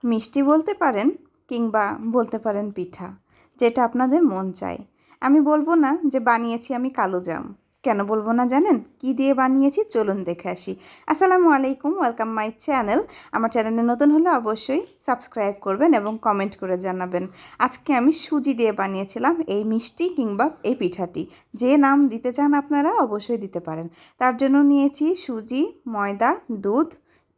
মিষ্টি বলতে পারেন কিংবা বলতে পারেন পিঠা, যেটা আপনাদের মন চায়। আমি বলবো না যে বানিয়েছি আমি কালোজাম। কেন বলবো না জানেন? কি দিয়ে বানিয়েছি চলুন দেখে আসি। আসসালামু আলাইকুম, ওয়েলকাম মাই চ্যানেল। আমার চ্যানেলে নতুন হলে অবশ্যই সাবস্ক্রাইব করবেন এবং কমেন্ট করে জানাবেন। আজকে আমি সুজি দিয়ে বানিয়েছিলাম এই মিষ্টি কিংবা এই পিঠাটি। যে নাম দিতে চান আপনারা অবশ্যই দিতে পারেন। তার জন্য নিয়েছি সুজি, ময়দা, দুধ,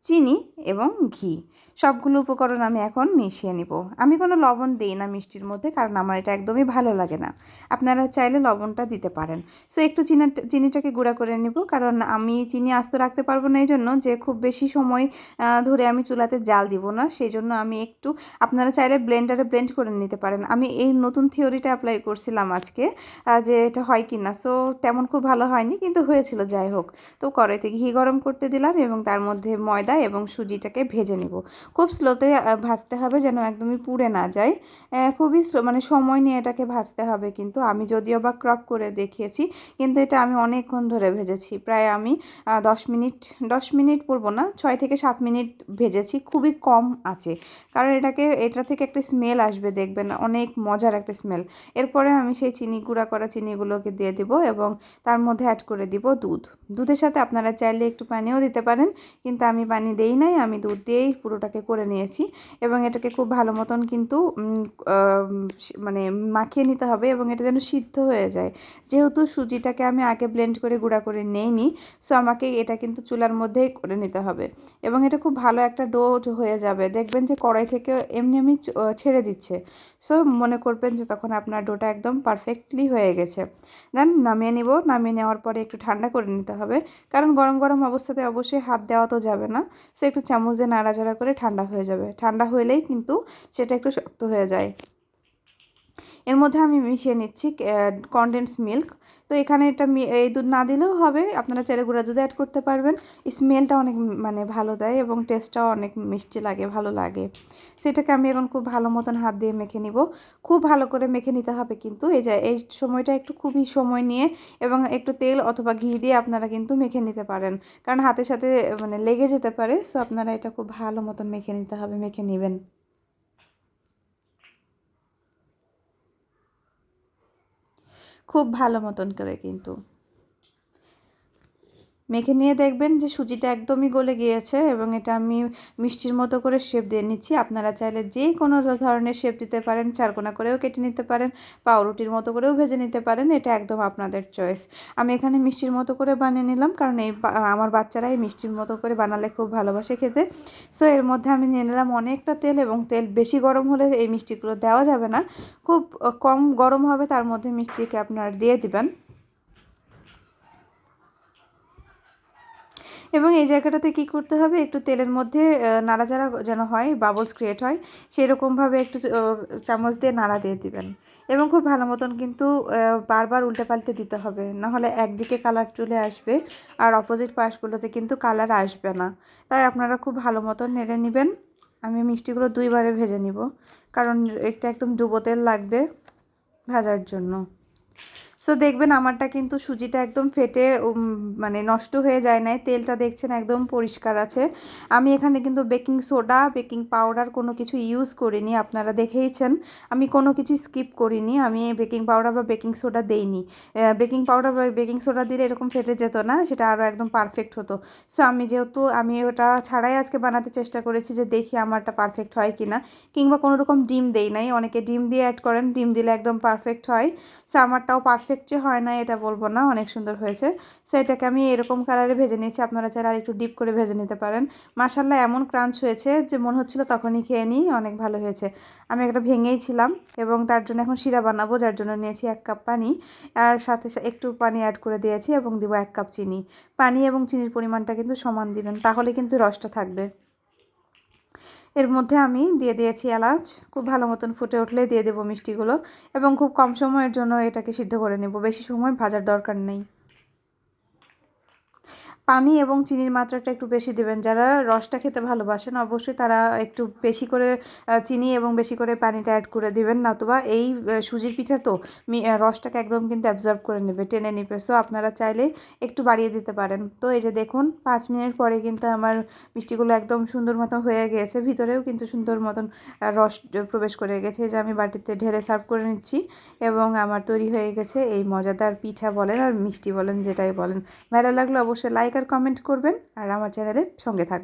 চিনি এবং ঘি। সবগুলো উপকরণ আমি এখন মিশিয়ে নিব। আমি কোনো লবণ দিই না মিষ্টির মধ্যে, কারণ আমার এটা একদমই ভালো লাগে না। আপনারা চাইলে লবণটা দিতে পারেন। সো একটু চিনিটাকে গুঁড়া করে নিব, কারণ আমি চিনি আস্ত রাখতে পারবো না, এই জন্য যে খুব বেশি সময় ধরে আমি চুলাতে জাল দিব না, সেই জন্য আমি একটু, আপনারা চাইলে ব্লেন্ডারে ব্লেন্ড করে নিতে পারেন। আমি এই নতুন থিওরিটা অ্যাপ্লাই করছিলাম আজকে, যে এটা হয় কি না। সো তেমন খুব ভালো হয়নি, কিন্তু হয়েছিল। যাই হোক, তো কড়াইতে ঘি গরম করতে দিলাম এবং তার মধ্যে ময়দা এবং সুজিটাকে ভেজে নিব। খুব স্লোতে ভাজতে হবে, যেন একদমই পুড়ে না যায়। খুবই মানে সময় নিয়ে এটাকে ভাজতে হবে। কিন্তু আমি যদিও বা ক্রপ করে দেখিয়েছি, কিন্তু এটা আমি অনেকক্ষণ ধরে ভেজেছি। প্রায় আমি 10 মিনিট বলবো না, 6 থেকে 7 মিনিট ভেজেছি, খুবই কম আছে। কারণ এটা থেকে একটা স্মেল আসবে, দেখবেন অনেক মজার একটা স্মেল। এরপরে আমি সেই গুঁড়া করা চিনিগুলোকে দিয়ে দিব এবং তার মধ্যে অ্যাড করে দিব দুধ। দুধের সাথে আপনারা চাইলে একটু পানিও দিতে পারেন, কিন্তু আমি পানি দেই নাই, আমি দুধ দিয়েই পুরোটাকে করে নিয়েছি। এবং এটাকে খুব ভালো মতন কিন্তু মানে মাখিয়ে নিতে হবে এবং এটা যেন সিদ্ধ হয়ে যায়। যেহেতু সুজিটাকে আমি আগে ব্লেন্ড করে গুঁড়া করে নেইনি, সো আমাকে এটা কিন্তু চুলার মধ্যেই করে নিতে হবে। এবং এটা খুব ভালো একটা ডো হয়ে যাবে, দেখবেন যে কড়াই থেকে এমনি এমনি ছেড়ে দিচ্ছে। সো মনে করবেন যে তখন আপনার ডোটা একদম পারফেক্টলি হয়ে গেছে। দেন নামিয়ে নিব। নামিয়ে নেওয়ার পরে একটু ঠান্ডা করে নিতে হবে, কারণ গরম গরম অবস্থাতে অবশ্যই হাত দেওয়া তো যাবে না। সো একটু চামচ দিয়ে নাড়াচাড়া করে ঠান্ডা হয়ে যাবে। ঠান্ডা হলেই কিন্তু সেটা একটু শক্ত হয়ে যায়। এর মধ্যে আমি মিশিয়ে নিচ্ছি কনডেন্স মিল্ক। তো এখানে এটা এই দুধ না দিলেও হবে, আপনারা চাইলে গুঁড়া দুধ অ্যাড করতে পারবেন। স্মেলটা অনেক মানে ভালো দেয় এবং টেস্টটাও অনেক মিষ্টি লাগে, ভালো লাগে। সেটাকে আমি এখন খুব ভালো মতন হাত দিয়ে মেখে নিব। খুব ভালো করে মেখে নিতে হবে, কিন্তু এই সময়টা একটু খুবই সময় নিয়ে এবং একটু তেল অথবা ঘি দিয়ে আপনারা কিন্তু মেখে নিতে পারেন, কারণ হাতের সাথে মানে লেগে যেতে পারে। সো আপনারা এটা খুব ভালো মতন মেখে নিতে হবে, মেখে নেবেন খুব ভালো মতন করে কিন্তু। মেখে নিয়ে দেখবেন যে সুজিটা একদমই গলে গিয়েছে এবং এটা আমি মিষ্টির মতো করে শেপ দিয়ে নিচ্ছি। আপনারা চাইলে যে কোনো ধরনের শেপ দিতে পারেন, চারকোনা করেও কেটে নিতে পারেন, পাউরুটির মতো করেও ভেজে নিতে পারেন, এটা একদম আপনাদের চয়েস। আমি এখানে মিষ্টির মতো করে বানিয়ে নিলাম, কারণ আমার বাচ্চারা এই মিষ্টির মতো করে বানালে খুব ভালোবাসে খেতে। সো এর মধ্যে আমি নিয়ে নিলাম অনেকটা তেল, এবং তেল বেশি গরম হলে এই মিষ্টিগুলো দেওয়া যাবে না। খুব কম গরম হবে, তার মধ্যে মিষ্টিকে আপনারা দিয়ে দিবেন। এবং এই জায়গাটাতে কি করতে হবে, একটু তেলের মধ্যে নাড়াচাড়া যেন হয়, বাবলস ক্রিয়েট হয়, সেরকমভাবে একটু চামচ দিয়ে নাড়া দিয়ে দিবেন। এবং খুব ভালো মতন কিন্তু বারবার উল্টে পাল্টে দিতে হবে, নাহলে একদিকে কালার চলে আসবে আর অপোজিট পাশগুলোতে কিন্তু কালার আসবে না। তাই আপনারা খুব ভালো মতন নেড়ে নেবেন। আমি মিষ্টিগুলো 2বারে ভেজে নিব, কারণ এটা একদম ডুবো তেল লাগবে ভাজার জন্য। সো দেখবেন আমারটা কিন্তু সুজিটা একদম ফেটে মানে নষ্ট হয়ে যায় নাই, তেলটা দেখছেন একদম পরিষ্কার আছে। আমি এখানে কিন্তু বেকিং সোডা, বেকিং পাউডার কোনো কিছু ইউজ করিনি, আপনারা দেখেইছেন। আমি কোনো কিছু স্কিপ করিনি, আমি বেকিং পাউডার বা বেকিং সোডা দেইনি। বেকিং পাউডার বা বেকিং সোডা দিলে এরকম ফেটে যেত না, সেটা আরও একদম পারফেক্ট হতো। সো যেহেতু আমি ওটা ছাড়াই আজকে বানাতে চেষ্টা করেছি, যে দেখি আমারটা পারফেক্ট হয় কি না। কিংবা কোনো রকম ডিম দেই নাই, অনেকে ডিম দিয়ে অ্যাড করেন, ডিম দিলে একদম পারফেক্ট হয়। সো আমারটাও পারফেক্ট যে হয় না এটা বলবো না, অনেক সুন্দর হয়েছে। সো এটাকে আমি এরকম কালারে ভেজে নিয়েছি, আপনারা চাইলে আর একটু ডিপ করে ভেজে নিতে পারেন। মাশাল্লাহ এমন ক্রাঞ্চ হয়েছে যে মনে হচ্ছিল তখনই খেয়ে নিই, অনেক ভালো হয়েছে। আমি একটা ভেঙেই ছিলাম এবং তার জন্য এখন শিরা বানাবো, যার জন্য নিয়েছি 1 কাপ পানি। আর সাথে একটু পানি অ্যাড করে দিয়েছি এবং দিব 1 কাপ চিনি। পানি এবং চিনির পরিমাণটা কিন্তু সমান দিবেন, তাহলে কিন্তু রসটা থাকবে। এর মধ্যে আমি দিয়ে দিয়েছি এলাচ। খুব ভালো মতন ফুটে উঠলে দিয়ে দেবো মিষ্টিগুলো এবং খুব কম সময়ের জন্য এটাকে সিদ্ধ করে নেব, বেশি সময় ভাজার দরকার নেই। পানি এবং চিনির মাত্রাটা একটু বেশি দেবেন। যারা রসটা খেতে ভালোবাসেন অবশ্যই তারা একটু বেশি করে চিনি এবং বেশি করে পানিটা অ্যাড করে দিবেন, নতুবা এই সুজির পিঠা তো রসটাকে একদম কিন্তু অ্যাবজর্ব করে নেবে, টেনে নেবে। সো আপনারা চাইলে একটু বাড়িয়ে দিতে পারেন। তো এই যে দেখুন 5 মিনিট পরে কিন্তু আমার মিষ্টিগুলো একদম সুন্দর মতো হয়ে গিয়েছে, ভিতরেও কিন্তু সুন্দর মতন রস প্রবেশ করে গেছে। এই যে আমি বাটিতে ঢেলে সার্ভ করে নিচ্ছি এবং আমার তৈরি হয়ে গেছে এই মজাদার পিঠা বলেন আর মিষ্টি বলেন, যেটাই বলেন। ভালো লাগলে অবশ্যই লাইক আর কমেন্ট করবেন আর আমার চ্যানেলের সঙ্গে থাকবেন।